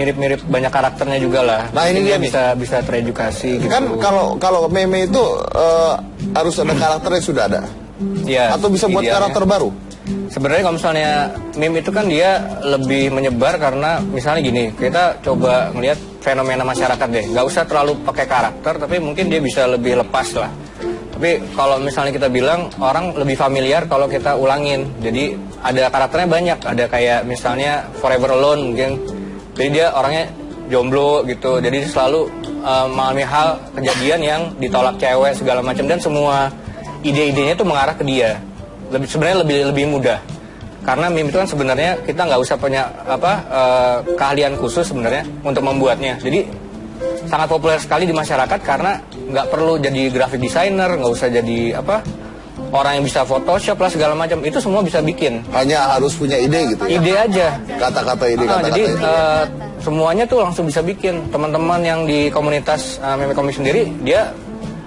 mirip-mirip banyak karakternya juga lah. Nah ini dia bisa teredukasi gitu. Kan kalau meme itu harus ada karakternya sudah ada. Ya, atau bisa buat karakter baru. Sebenarnya kalau misalnya meme itu kan dia lebih menyebar karena misalnya gini, kita coba ngelihat fenomena masyarakat deh. Nggak usah terlalu pakai karakter, tapi mungkin dia bisa lebih lepas lah. Tapi kalau misalnya kita bilang orang lebih familiar kalau kita ulangin. Jadi ada karakternya banyak. Ada kayak misalnya Forever Alone mungkin. Jadi dia orangnya jomblo gitu. Jadi selalu mengalami hal kejadian yang ditolak cewek segala macam, dan semua ide-idenya itu mengarah ke dia. Sebenarnya lebih mudah. Karena meme itu kan sebenarnya kita nggak usah punya keahlian khusus sebenarnya untuk membuatnya. Jadi sangat populer sekali di masyarakat karena nggak perlu jadi graphic designer, nggak usah jadi orang yang bisa Photoshop lah segala macam, itu semua bisa bikin. Hanya harus punya ide gitu ya? Ide aja. Kata-kata ide, kata-kata jadi ide. semuanya tuh langsung bisa bikin. Teman-teman yang di komunitas meme komik sendiri, dia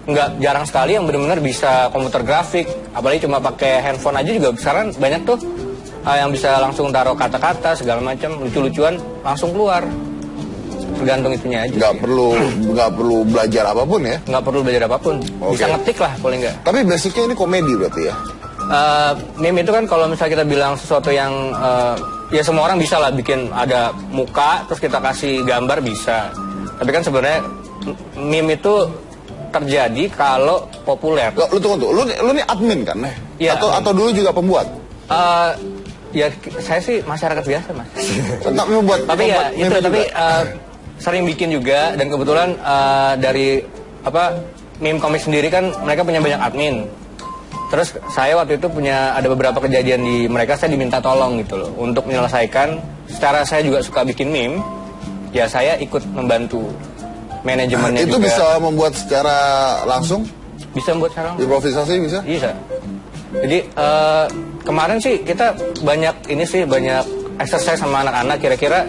nggak jarang sekali yang benar-benar bisa komputer grafik. Apalagi cuma pakai handphone aja juga sekarang banyak tuh yang bisa langsung taruh kata-kata segala macam, lucu-lucuan langsung keluar. Tergantung itunya aja. Nggak perlu belajar apapun ya? Nggak perlu belajar apapun. Okay. Bisa ngetik lah paling nggak. Tapi basicnya ini komedi berarti ya? Meme itu kan kalau misalnya kita bilang sesuatu yang ya semua orang bisa lah bikin, ada muka terus kita kasih gambar bisa. Tapi kan sebenarnya meme itu terjadi kalau populer. Lu tunggu, lu nih admin kan? Ya, atau dulu juga pembuat? Ya saya sih masyarakat biasa mas. Tapi ya itu sering bikin juga, dan kebetulan dari meme komik sendiri kan mereka punya banyak admin. Terus saya waktu itu ada beberapa kejadian di mereka, saya diminta tolong gitu loh untuk menyelesaikan. Secara saya juga suka bikin meme, ya saya ikut membantu manajemennya itu juga. Bisa membuat secara langsung? Bisa membuat secara langsung. Improvisasi bisa? Bisa. Jadi kemarin sih kita banyak exercise sama anak-anak, kira-kira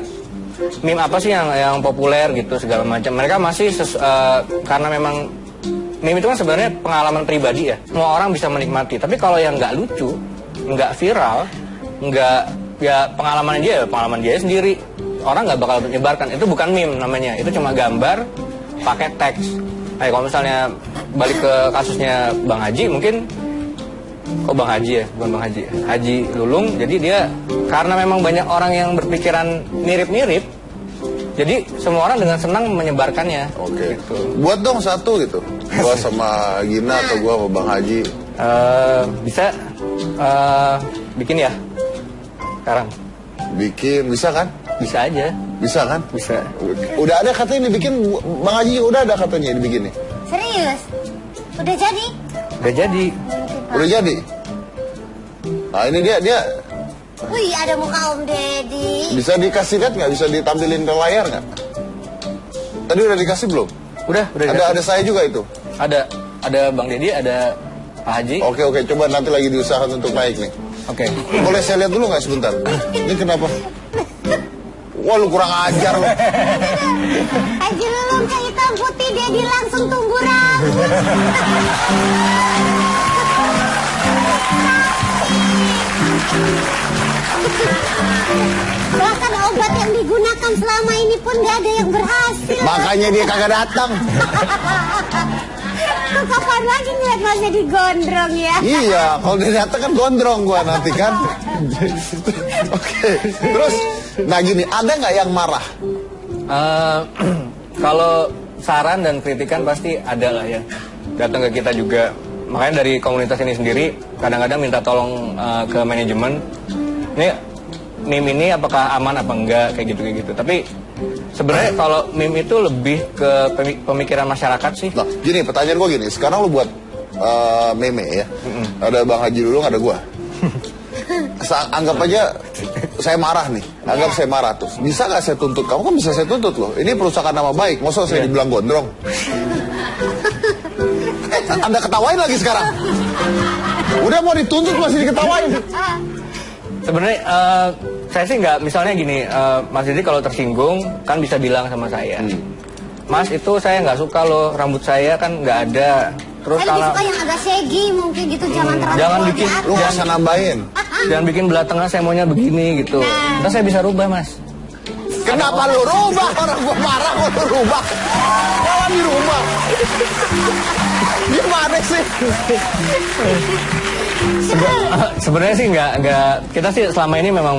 meme apa sih yang populer gitu segala macam. Mereka masih karena memang meme itu kan sebenarnya pengalaman pribadi ya. Semua orang bisa menikmati. Tapi kalau yang nggak lucu, nggak viral, pengalaman dia sendiri. Orang nggak bakal menyebarkan. Itu bukan meme namanya. Itu cuma gambar pakai teks. Kalau misalnya balik ke kasusnya Bang Haji, mungkin Bang Haji ya, bukan Bang Haji. Haji Lulung. Jadi dia karena memang banyak orang yang berpikiran mirip-mirip, jadi semua orang dengan senang menyebarkannya. Oke. Gitu. Buat dong satu gitu. Gua sama Gina atau gua sama Bang Haji. Bisa bikin ya sekarang. Bikin bisa kan? Bisa aja. Bisa kan? Bisa. Udah ada katanya dibikin, Bang Haji udah ada katanya dibikin nih. Serius? Udah jadi? Udah jadi. Udah jadi. Nah ini dia. Wih, ada muka Om Deddy. Bisa dikasih lihat nggak? Bisa ditampilin ke layar nggak? Tadi udah dikasih belum? Udah. Ada saya juga itu. Ada Bang Deddy, ada Pak Haji. Oke, coba nanti lagi diusahakan untuk naik nih. Oke. Boleh saya lihat dulu nggak sebentar? Ini kenapa? Wah, lu kurang ajar lu. Haji Lulung ke hitam putih, Deddy langsung tumbuh rambut. Bahkan obat yang digunakan selama ini pun gak ada yang berhasil. Makanya dia kagak datang. Kapan lagi ngeliat Masnya digondrong ya? Iya, kalau dia datang kan gondrong gua nanti kan. Oke. Terus, nah gini, ada nggak yang marah? Kalau saran dan kritikan pasti ada lah ya. Datang ke kita juga. Makanya dari komunitas ini sendiri kadang-kadang minta tolong ke manajemen. Ini meme ini apakah aman apa enggak kayak gitu. Tapi sebenarnya kalau meme itu lebih ke pemikiran masyarakat sih. Nah, gini pertanyaan gue gini. Sekarang lu buat meme ya. Ada Bang Haji dulu, ada gua. Anggap aja saya marah nih. Anggap saya marah tuh. Bisa nggak saya tuntut? Kamu kan bisa saya tuntut loh. Ini perusahaan nama baik. Masa saya dibilang gondrong? Anda ketawain lagi sekarang. Udah mau dituntut masih diketawain. Sebenarnya saya sih nggak, misalnya gini, Mas Didi kalau tersinggung kan bisa bilang sama saya, Mas itu saya nggak suka loh, rambut saya kan nggak ada. Terus kan kalau suka yang agak segi mungkin gitu, jangan terlalu jangan bikin, lu nggak nambahin. Jangan bikin belah tengah, saya maunya begini gitu. Terus saya bisa rubah Mas. Kenapa lu rubah? Orang gua marah kok lu rubah. Malah dirubah. Gimana sih? Sebenarnya sih nggak kita sih selama ini memang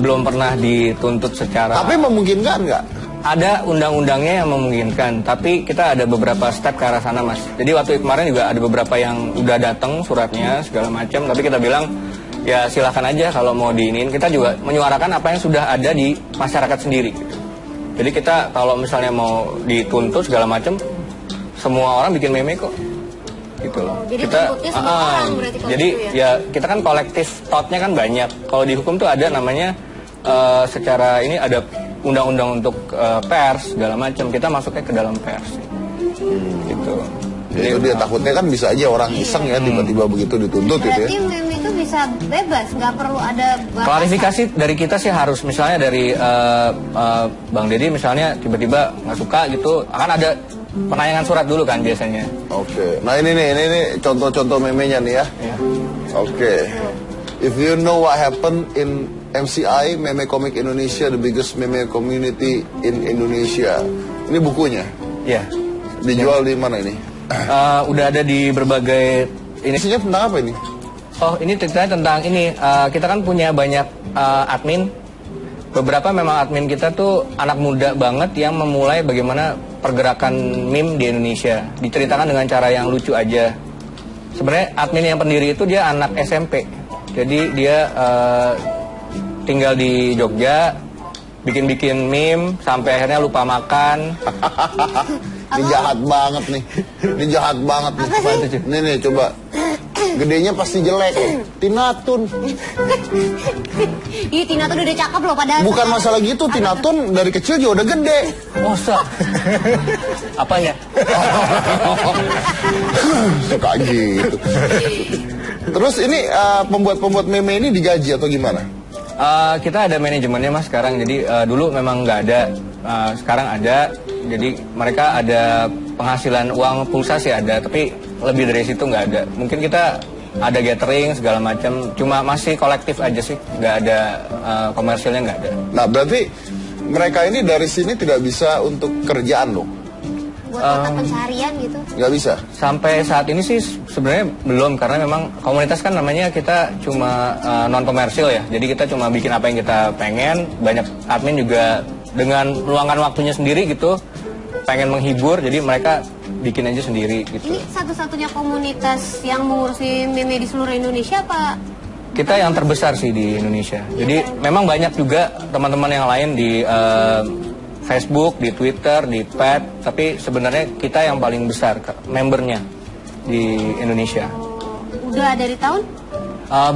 belum pernah dituntut secara. Tapi memungkinkan nggak? Ada undang-undangnya yang memungkinkan, tapi kita ada beberapa step ke arah sana, Mas. Jadi waktu kemarin juga ada beberapa yang udah datang suratnya segala macam, tapi kita bilang ya silahkan aja kalau mau diinin. Kita juga menyuarakan apa yang sudah ada di masyarakat sendiri. Jadi kita kalau misalnya mau dituntut segala macam, semua orang bikin meme kok. Gitu loh. Jadi kita semua orang berarti kalau jadi gitu ya kita kan kolektif thought-nya kan banyak. Kalau di hukum tuh ada namanya secara ini ada undang-undang untuk pers segala macam. Kita masuknya ke dalam pers. Gitu. Jadi dia takutnya kan bisa aja orang iseng ya tiba-tiba begitu dituntut gitu ya. Berarti meme itu bisa bebas, nggak perlu ada batasan. Klarifikasi dari kita sih harus misalnya dari Bang Deddy misalnya tiba-tiba nggak suka gitu, akan ada penayangan surat dulu kan biasanya. Oke. Nah ini contoh-contoh memenya nih ya. Ya. Oke. If you know what happened in MCI, Meme Comic Indonesia, the biggest meme community in Indonesia. Ini bukunya. Ya. Dijual di mana ini? Udah ada di berbagai ini. Isinya tentang apa ini? Oh, ini ceritanya tentang ini. Kita kan punya banyak admin. Beberapa memang admin kita tuh anak muda banget yang memulai bagaimana pergerakan meme di Indonesia. Diceritakan dengan cara yang lucu aja. Sebenarnya admin yang pendiri itu dia anak SMP. Jadi dia tinggal di Jogja, bikin-bikin meme sampai akhirnya lupa makan. Ini jahat banget nih. Ini jahat banget nih. Nih coba. Gedenya pasti jelek. Tinatun. Ih, Tinatun udah cakep loh padahal. Bukan masalah gitu, Tinatun dari kecil juga udah gede. Masa? Apanya? Suka gitu. Terus ini pembuat meme ini digaji atau gimana? Kita ada manajemennya Mas sekarang. Jadi dulu memang nggak ada, sekarang ada. Jadi mereka ada penghasilan uang pulsa sih ada, tapi lebih dari situ nggak ada. Mungkin kita ada gathering segala macam, cuma masih kolektif aja sih, nggak ada komersilnya nggak ada. Nah berarti mereka ini dari sini tidak bisa untuk kerjaan loh? Buat mata pencarian gitu? Nggak bisa? Sampai saat ini sih sebenarnya belum, karena memang komunitas kan namanya kita cuma non komersil ya. Jadi kita cuma bikin apa yang kita pengen. Banyak admin juga dengan meluangkan waktunya sendiri gitu, pengen menghibur, jadi mereka bikin aja sendiri gitu. Ini satu-satunya komunitas yang mengurusi meme di seluruh Indonesia apa? Kita yang terbesar sih di Indonesia. Jadi memang banyak juga teman-teman yang lain di Facebook, di Twitter, di Pad, tapi sebenarnya kita yang paling besar membernya di Indonesia. Udah dari tahun?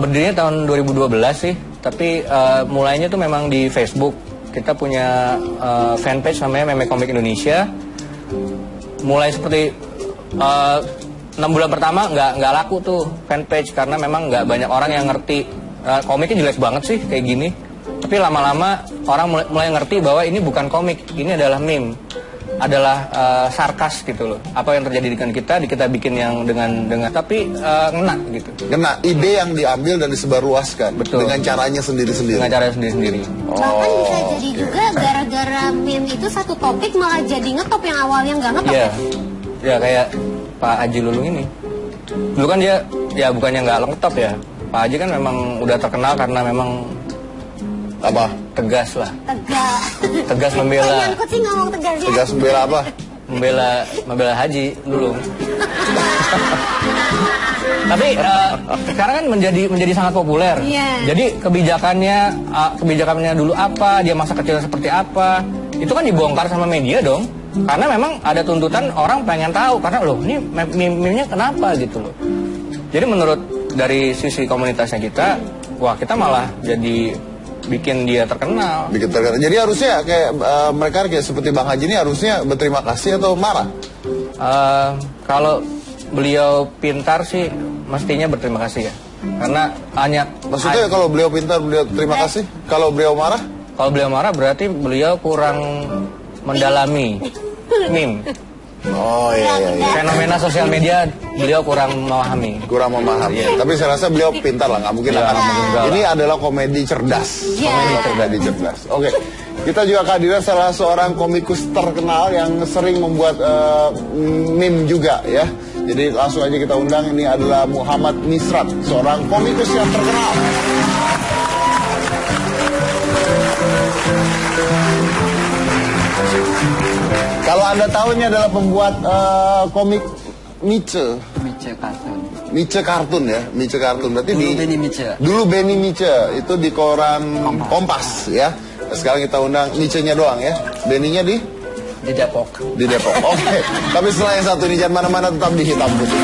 Berdirinya tahun 2012 sih, tapi mulainya tuh memang di Facebook. Kita punya fanpage namanya Meme Comic Indonesia. Mulai seperti 6 bulan pertama nggak laku tuh fanpage karena memang nggak banyak orang yang ngerti. Komiknya jelek banget sih kayak gini. Tapi lama-lama orang mulai ngerti bahwa ini bukan komik, ini adalah meme, adalah sarkas gitu loh. Apa yang terjadi dengan kita bikin yang dengan tapi ngena gitu. Ngena, ide yang diambil dan disebarluaskan. Betul. Dengan caranya sendiri-sendiri. Dengan caranya sendiri-sendiri. Bahkan bisa jadi juga gara-gara meme itu satu topik malah jadi ngetop yang awalnya nggak ngetop. Iya, ya kayak Pak Haji Lulung ini. Dulu kan dia ya bukannya nggak ngetop ya. Pak Haji kan memang udah terkenal karena memang apa? Tegas lah. Tegas Kok membela. nyangkut sih ngomong tegasnya? Tegas membela apa? Membela Haji Lulung. Tapi sekarang kan menjadi sangat populer. Iya. Jadi kebijakannya dulu apa, dia masa kecil seperti apa, itu kan dibongkar sama media dong. Karena memang ada tuntutan orang pengen tahu karena loh ini meme-nya kenapa gitu loh. Jadi menurut dari sisi komunitasnya kita, wah kita malah jadi bikin dia terkenal. Bikin terkenal. Jadi harusnya kayak mereka kayak seperti Bang Haji ini harusnya berterima kasih atau marah? Kalau beliau pintar sih mestinya berterima kasih ya. Karena hanya maksudnya kalau beliau pintar beliau terima kasih. Kalau beliau marah? Kalau beliau marah berarti beliau kurang mendalami meme. Oh iya. Fenomena sosial media beliau kurang memahami. Kurang memahami. Tapi saya rasa beliau pintar lah, nggak mungkin lah. Ini adalah komedi cerdas. Komedi cerdas. Oke. Kita juga kehadiran salah seorang komikus terkenal yang sering membuat meme juga ya. Jadi langsung aja kita undang, ini adalah Muhammad Misrat, seorang komikus yang terkenal. Kalau Anda tahu ini adalah pembuat komik Miche. Miche kartun ya, Miche kartun. Berarti dulu Benny Miche itu di koran Kompas ya. Sekarang kita undang Miche-nya doang ya. Benny-nya di Depok. Oke. Tapi setelah yang satu ini jangan mana-mana, tetap di Hitam Putih.